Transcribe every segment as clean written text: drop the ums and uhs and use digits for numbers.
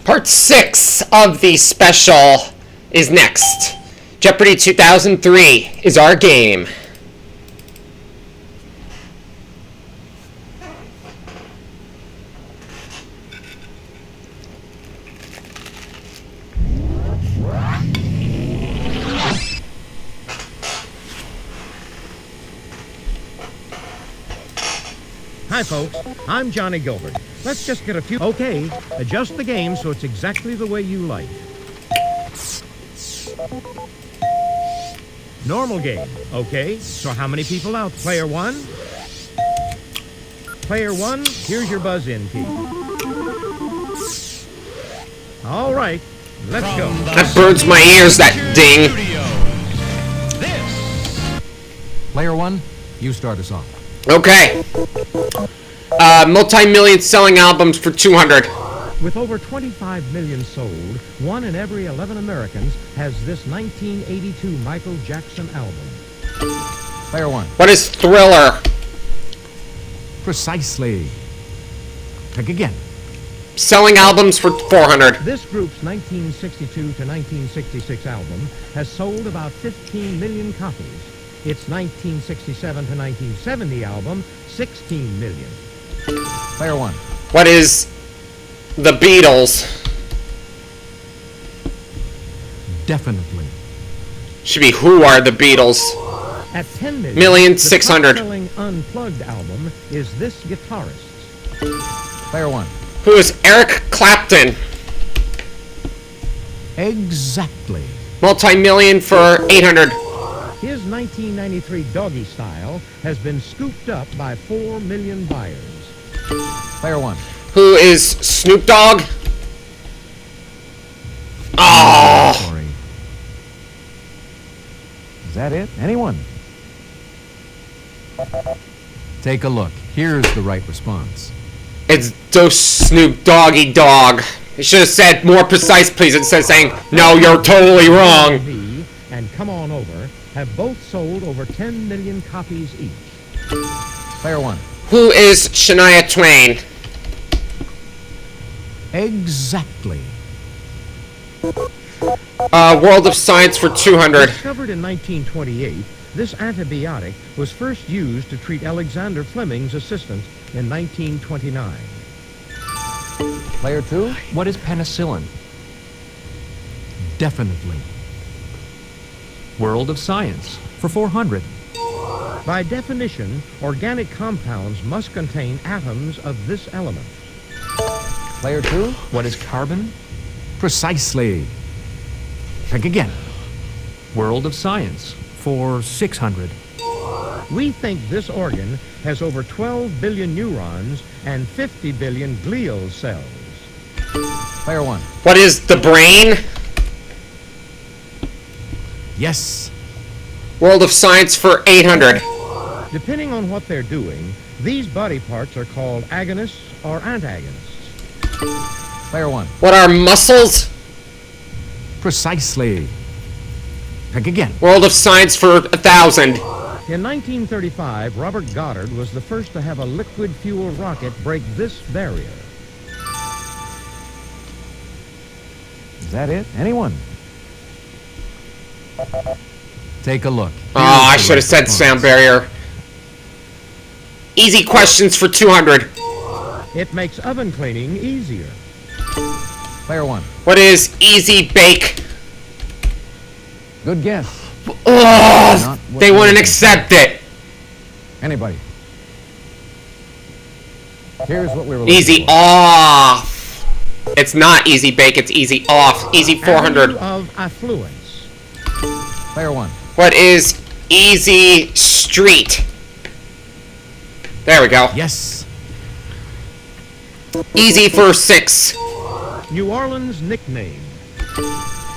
Part 6 of the special is next. Jeopardy 2003 is our game. Hi, folks. I'm Johnny Gilbert. Let's just get a few... Okay, adjust the game so it's exactly the way you like. Normal game. Okay, so how many people out? Player one? Player one, here's your buzz-in key. All right, let's go. That burns my ears, that ding. Player one, you start us off. Okay. Multi-million selling albums for 200. With over 25 million sold, 1 in every 11 Americans has this 1982 Michael Jackson album. Player one. What is Thriller? Precisely. Pick again. Selling albums for 400. This group's 1962 to 1966 album has sold about 15 million copies. Its 1967 to 1970 album, 16 million. Player one. What is The Beatles? Definitely. Should be Who Are the Beatles? At 10 million, Million 600. The top-selling unplugged album is This Guitarist. Player one. Who is Eric Clapton? Exactly. Multi-million for 800. His 1993 Doggy Style has been scooped up by 4 million buyers. Player one. Who is Snoop Dogg? Oh! Sorry. Is that it? Anyone? Take a look. Here's the right response. It's Dose Snoop Doggy Dog. It should have said more precise, please, instead of saying, no, you're totally wrong. V and Come On Over have both sold over 10 million copies each. Player one. Who is Shania Twain? Exactly. World of Science for 200. Discovered in 1928, this antibiotic was first used to treat Alexander Fleming's assistant in 1929. Player two. What is penicillin? Definitely. World of Science for 400. By definition, organic compounds must contain atoms of this element. Player two. What is carbon? Precisely. Pick again. World of Science for 600. We think this organ has over 12 billion neurons and 50 billion glial cells. Player one. What is the brain? Yes. World of Science for 800. Depending on what they're doing, these body parts are called agonists or antagonists. Player one. What are muscles? Precisely. Pick again. World of Science for 1,000. In 1935, Robert Goddard was the first to have a liquid fuel rocket break this barrier. Is that it? Anyone? Take a look. Oh, I should have said sound barrier. Easy questions for 200. It makes oven cleaning easier. Player one. What is Easy Bake? Good guess. Oh, they wouldn't accept it. Anybody? Here's what we were looking Easy for. Off. It's not Easy Bake, it's Easy Off. Easy 400. Avenue of affluence. Player one. What is Easy Street? There we go. Yes. Easy for 6. New Orleans nickname.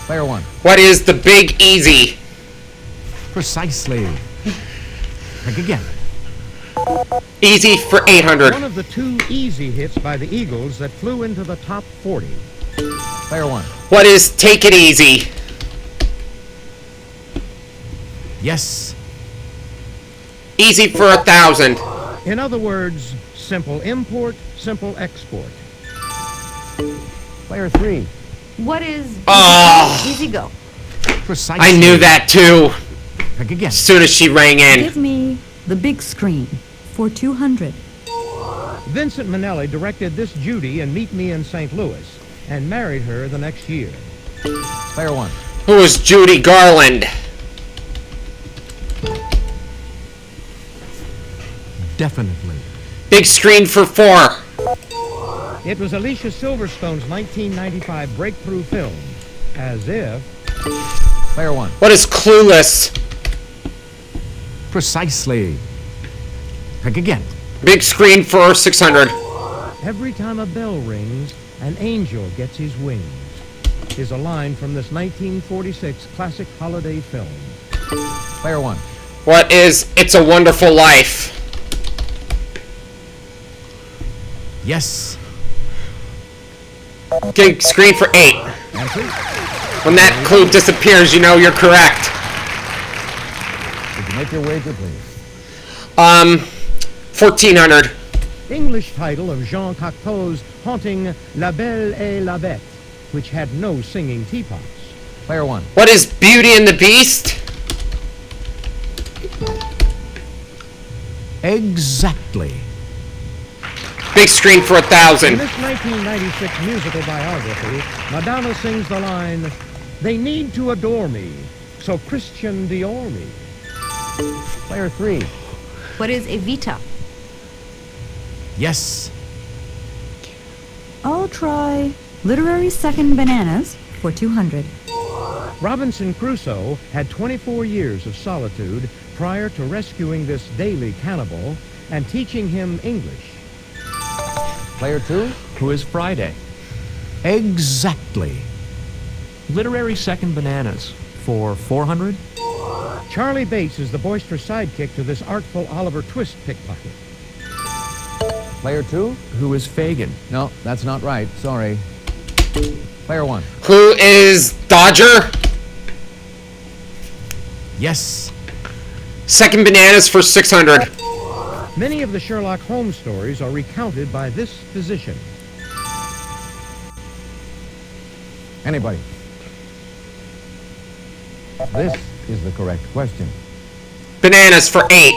Player one. What is the Big Easy? Precisely. Pick again. Easy for 800. One of the 2 easy hits by the Eagles that flew into the top 40. Player one. What is Take It Easy? Yes. Easy for 1,000. In other words, simple import, simple export. Player 3. What is... Oh. Easy go. Precisely. I knew that too. Pick again. As soon as she rang in. Give me the big screen for 200. Vincent Minnelli directed This Judy and Meet Me in St. Louis and married her the next year. Player 1. Who was Judy Garland? Definitely. Big screen for 4. It was Alicia Silverstone's 1995 breakthrough film, As If. Player 1. What is Clueless? Precisely. Pick again. Big screen for 600. Every time a bell rings, an angel gets his wings, is a line from this 1946 classic holiday film. Player 1. What is It's a Wonderful Life? Yes. Big screen for 8. Answer. When that clue disappears, you know you're correct. Would you make your wager, please? 1400. English title of Jean Cocteau's haunting La Belle et la Bête, which had no singing teapots. Player 1. What is Beauty and the Beast? Exactly. Big screen for In 1,000. this 1996 musical biography, Madonna sings the line, "They need to adore me, so Christian Dior me." Player 3. What is Evita? Yes. I'll try literary second bananas for 200. Robinson Crusoe had 24 years of solitude prior to rescuing this daily cannibal and teaching him English. Player 2. Who is Friday? Exactly. Literary second bananas for 400. Charlie Bates is the boisterous sidekick to this artful Oliver Twist pickpocket. Player 2. Who is Fagin? No, that's not right. Sorry. Player 1. Who is Dodger? Yes. Second Bananas for 600. Many of the Sherlock Holmes stories are recounted by this physician. Anybody? This is the correct question. Bananas for 8.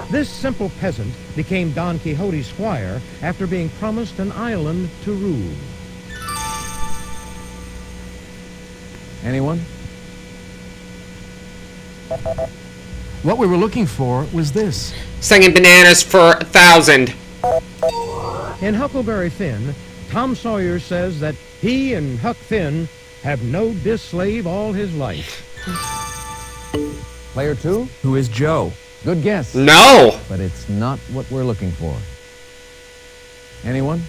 This simple peasant became Don Quixote's squire after being promised an island to rule. Anyone? What we were looking for was this. Second Bananas for 1,000. In Huckleberry Finn, Tom Sawyer says that he and Huck Finn have knowed this slave all his life. Player 2? Who is Joe? Good guess. No. But it's not what we're looking for. Anyone?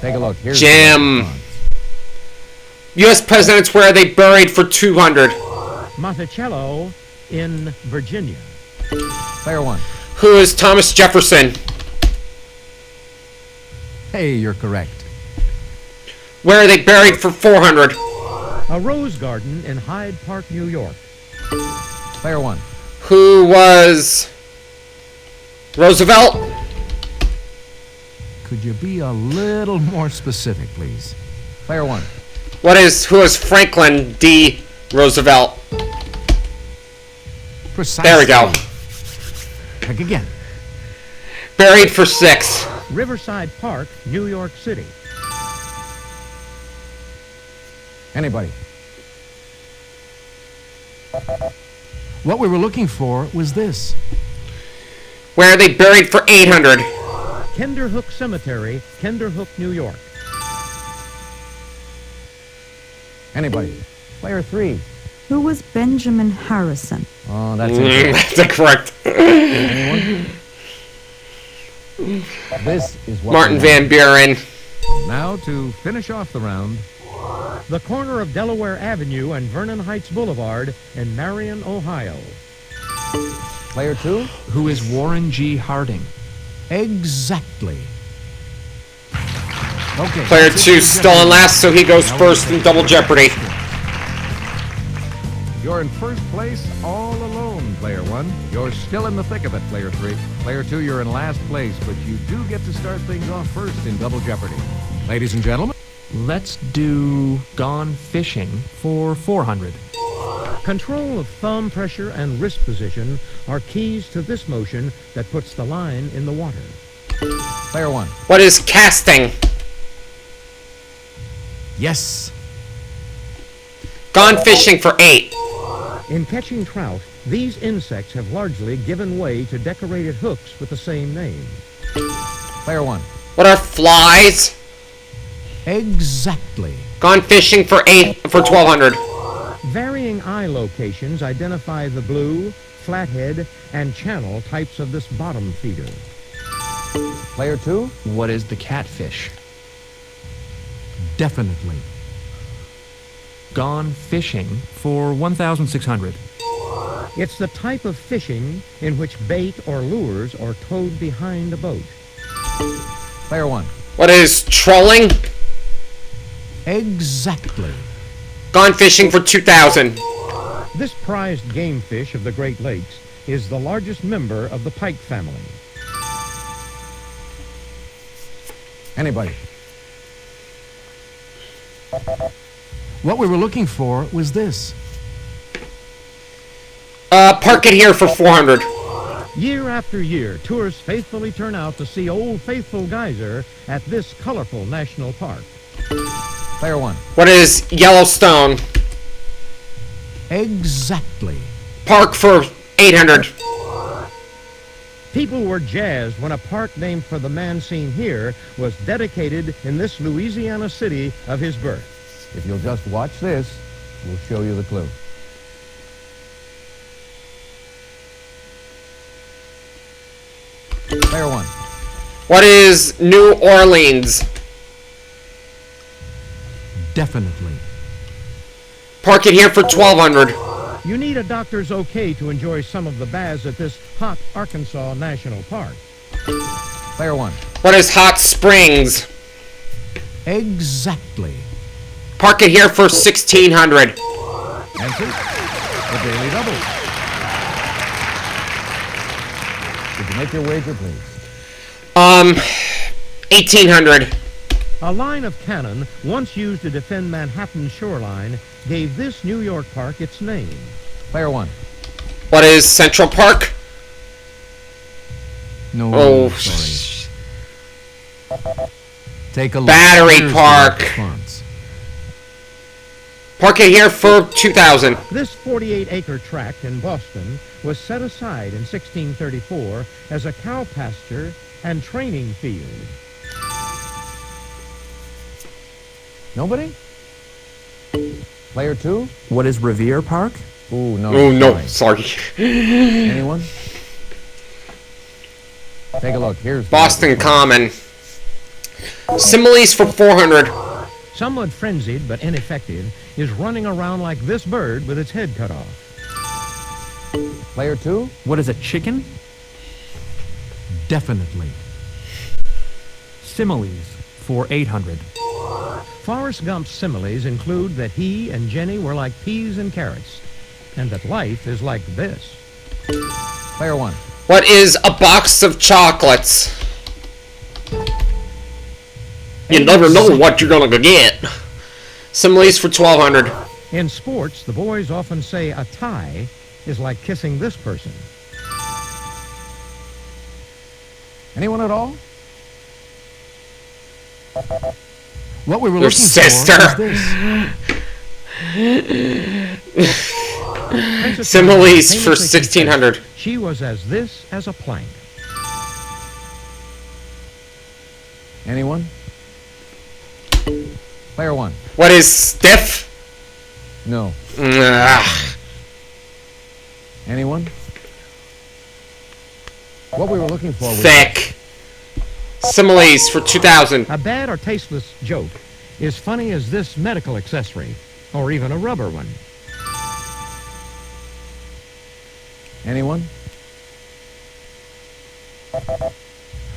Take a look. Here's the Jim. response. U.S. presidents, where are they buried for 200? Monticello in Virginia. Player 1. Who is Thomas Jefferson? Hey, you're correct. Where are they buried for 400? A rose garden in Hyde Park, New York. Player 1. Who was Roosevelt? Could you be a little more specific, please? Player 1. Who is Franklin D. Roosevelt? Precisely. There we go. Pick again. Buried for 6. Riverside Park, New York City. Anybody? What we were looking for was this. Where are they buried for 800? Kinderhook Cemetery, Kinderhook, New York. Anybody? Player 3. Who was Benjamin Harrison? Oh, that's it. That's incorrect. Anyone? This is what Martin we Van Buren. Now to finish off the round. The corner of Delaware Avenue and Vernon Heights Boulevard in Marion, Ohio. Player 2. Who is Warren G. Harding? Exactly. Okay. Player 2 still in last, so he goes first in Double Jeopardy. You're in first place all alone, Player 1. You're still in the thick of it, Player 3. Player 2, you're in last place, but you do get to start things off first in Double Jeopardy. Ladies and gentlemen. Let's do Gone Fishing for 400. Control of thumb pressure and wrist position are keys to this motion that puts the line in the water. Player 1. What is casting? Yes. Gone fishing for 8. In catching trout, these insects have largely given way to decorated hooks with the same name. Player 1. What are flies? Exactly. Gone fishing for 1200. Varying eye locations identify the blue, flathead, and channel types of this bottom feeder. Player 2. What is the catfish? Definitely. Gone Fishing for 1,600. It's the type of fishing in which bait or lures are towed behind a boat. Player 1. What is trolling? Exactly. Gone fishing for 2000. This prized game fish of the Great Lakes is the largest member of the pike family. Anybody? What we were looking for was this. Park it here for 400. Year after year, tourists faithfully turn out to see Old Faithful Geyser at this colorful national park. Player 1. What is Yellowstone? Exactly. Park for 800. People were jazzed when a park named for the man seen here was dedicated in this Louisiana city of his birth. If you'll just watch this, we'll show you the clue. Player 1. What is New Orleans? Definitely. Park it here for 1200. You need a doctor's okay to enjoy some of the baths at this hot Arkansas National Park. Player 1. What is Hot Springs? Exactly. Park it here for 1600. Answer? The Daily Double. Did you make your wager, please? 1800. A line of cannon, once used to defend Manhattan's shoreline, gave this New York park its name. Player 1. What is Central Park? No, Oh, sorry. Take a look. Battery Here's the Park. right response. Park it here for 2000. This 48-acre tract in Boston was set aside in 1634 as a cow pasture and training field. Nobody? Player 2? What is Revere Park? Ooh, no. Oh, no, sorry. Anyone? Take a look. Here's the Boston response. Common. Similes for 400. Somewhat frenzied but ineffective is running around like this bird with its head cut off. Player 2? What is a chicken? Definitely. Similes for 800. Forrest Gump's similes include that he and Jenny were like peas and carrots, and that life is like this. Player 1. What is a box of chocolates? You never know what you're gonna get. Similes for 1200. In sports, the boys often say a tie is like kissing this person. Anyone at all? What we were Your looking sister. for was this. Princess Similes Diana for famously 1600. confessed She was as this as a plank. Anyone? Player 1. What is stiff? No. Ugh. Anyone? What we were looking for was Thick. Similes for 2000. a bad or tasteless joke is funny as this medical accessory, or even a rubber one. Anyone?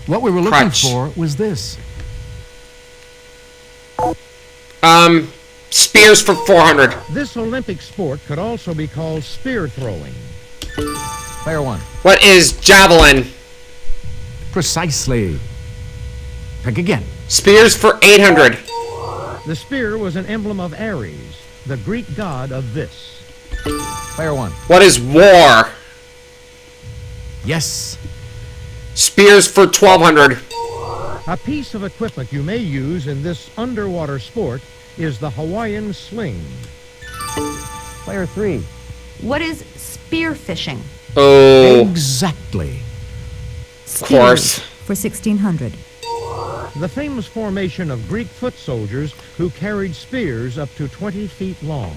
What we were looking Crutch. for was this. Spears for 400. This Olympic sport could also be called spear throwing. Player 1. What is javelin? Precisely. Pick again. Spears for 800. The spear was an emblem of Ares, the Greek god of this. Player 1. What is war? Yes. Spears for 1200. A piece of equipment you may use in this underwater sport is the Hawaiian sling. Player 3. What is spearfishing? Oh, Exactly. of course. For 1600. The famous formation of Greek foot soldiers who carried spears up to 20 feet long.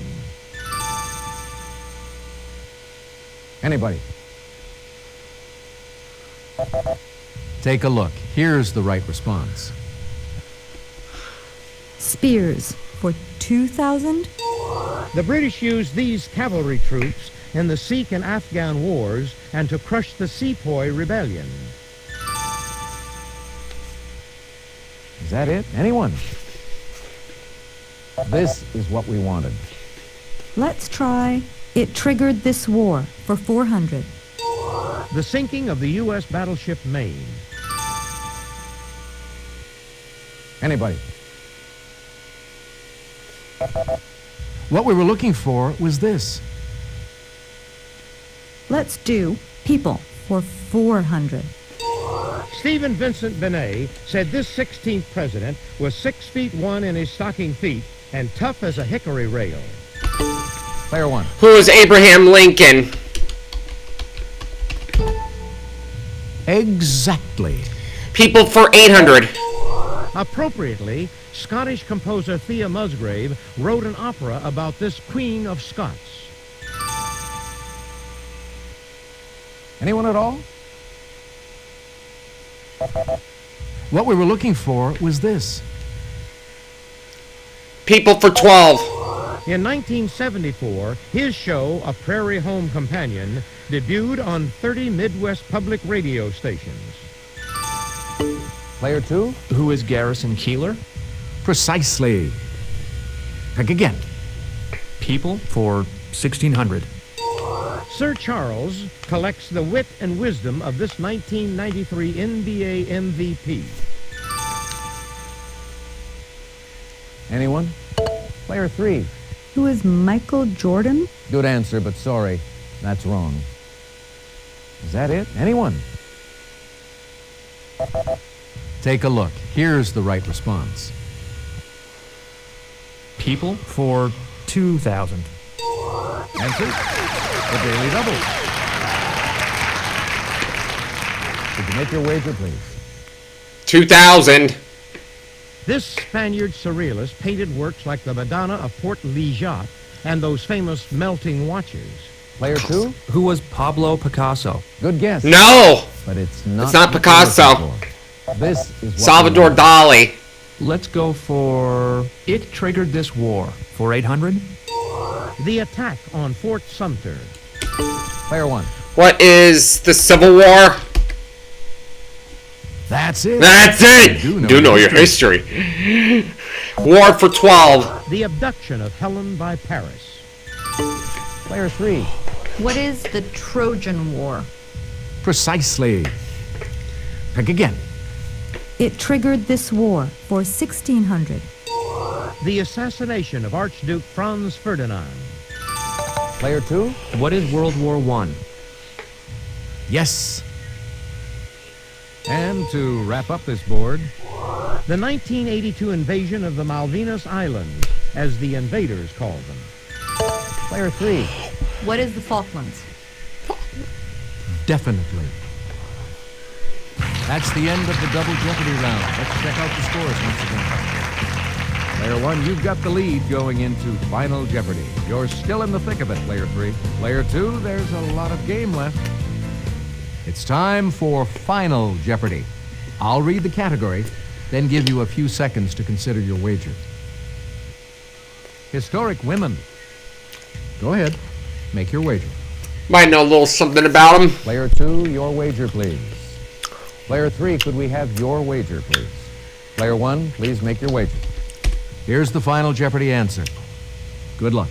Anybody? Take a look. Here's the right response. Spears for 2000. The British used these cavalry troops in the Sikh and Afghan wars and to crush the Sepoy rebellion. Is that it? Anyone? This is what we wanted. Let's try It Triggered This War for 400. The sinking of the U.S. battleship Maine. Anybody? What we were looking for was this. Let's do People for 400. Stephen Vincent Benet said this 16th president was 6 feet 1 in his stocking feet and tough as a hickory rail. Player 1. Who is Abraham Lincoln? Exactly. People for 800. Appropriately, Scottish composer Thea Musgrave wrote an opera about this Queen of Scots. Anyone at all? What we were looking for was this. People for 12. In 1974, his show, A Prairie Home Companion, debuted on 30 Midwest public radio stations. Player 2? Who is Garrison Keillor? Precisely. Pick again. People for 1600. Sir Charles collects the wit and wisdom of this 1993 NBA MVP. Anyone? Player 3. Who is Michael Jordan? Good answer, but sorry. That's wrong. Is that it? Anyone? Take a look. Here's the right response. People for 2000. Answer? The Daily Double. Could you make your wager, please? 2000. This Spaniard surrealist painted works like the Madonna of Port Lijat and those famous melting watches. Player 2? Who was Pablo Picasso? Good guess. No! But it's not. It's not what Picasso. you're looking for. This is what Salvador we want. Dali. Let's go for It Triggered This War for 800. The attack on Fort Sumter. Player 1. What is the Civil War? That's it. That's it! You Do know your history. War for 12. The abduction of Helen by Paris. Player 3. What is the Trojan War? Precisely. Pick again. It Triggered This War for 1600. The assassination of Archduke Franz Ferdinand. Player 2. What is World War I? Yes. And to wrap up this board, the 1982 invasion of the Malvinas Islands, as the invaders called them. Player 3. What is the Falklands? Definitely. That's the end of the double Jeopardy round. Let's check out the scores once again. Player 1, you've got the lead going into Final Jeopardy. You're still in the thick of it, Player 3. Player 2, there's a lot of game left. It's time for Final Jeopardy. I'll read the category, then give you a few seconds to consider your wager. Historic women. Go ahead. Make your wager. Might know a little something about him. Player 2, your wager, please. Player 3, could we have your wager, please? Player 1, please make your wager. Here's the Final Jeopardy answer. Good luck.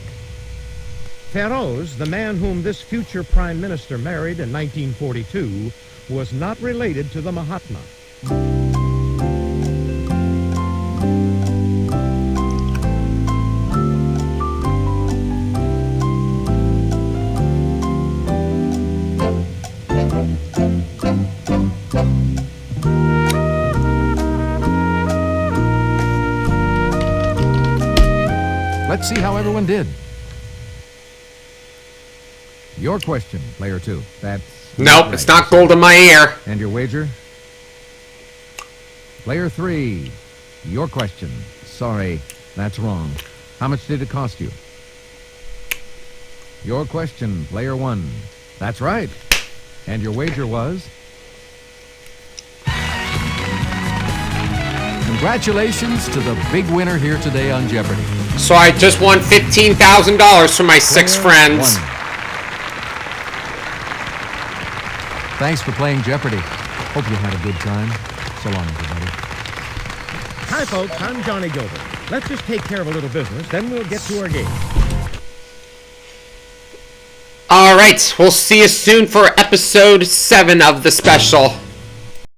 Feroz, the man whom this future prime minister married in 1942, was not related to the Mahatma. Let's see how everyone did. Your question, player 2. That's Nope, it's not gold in my ear. And your wager? Player 3. Your question. Sorry, that's wrong. How much did it cost you? Your question, player 1. That's right. And your wager was? Congratulations to the big winner here today on Jeopardy! So I just won $15,000 from my 6 friends. Thanks for playing Jeopardy! Hope you had a good time. So long, everybody. Hi, folks. I'm Johnny Gilbert. Let's just take care of a little business, then we'll get to our game. Alright, we'll see you soon for episode 7 of the special.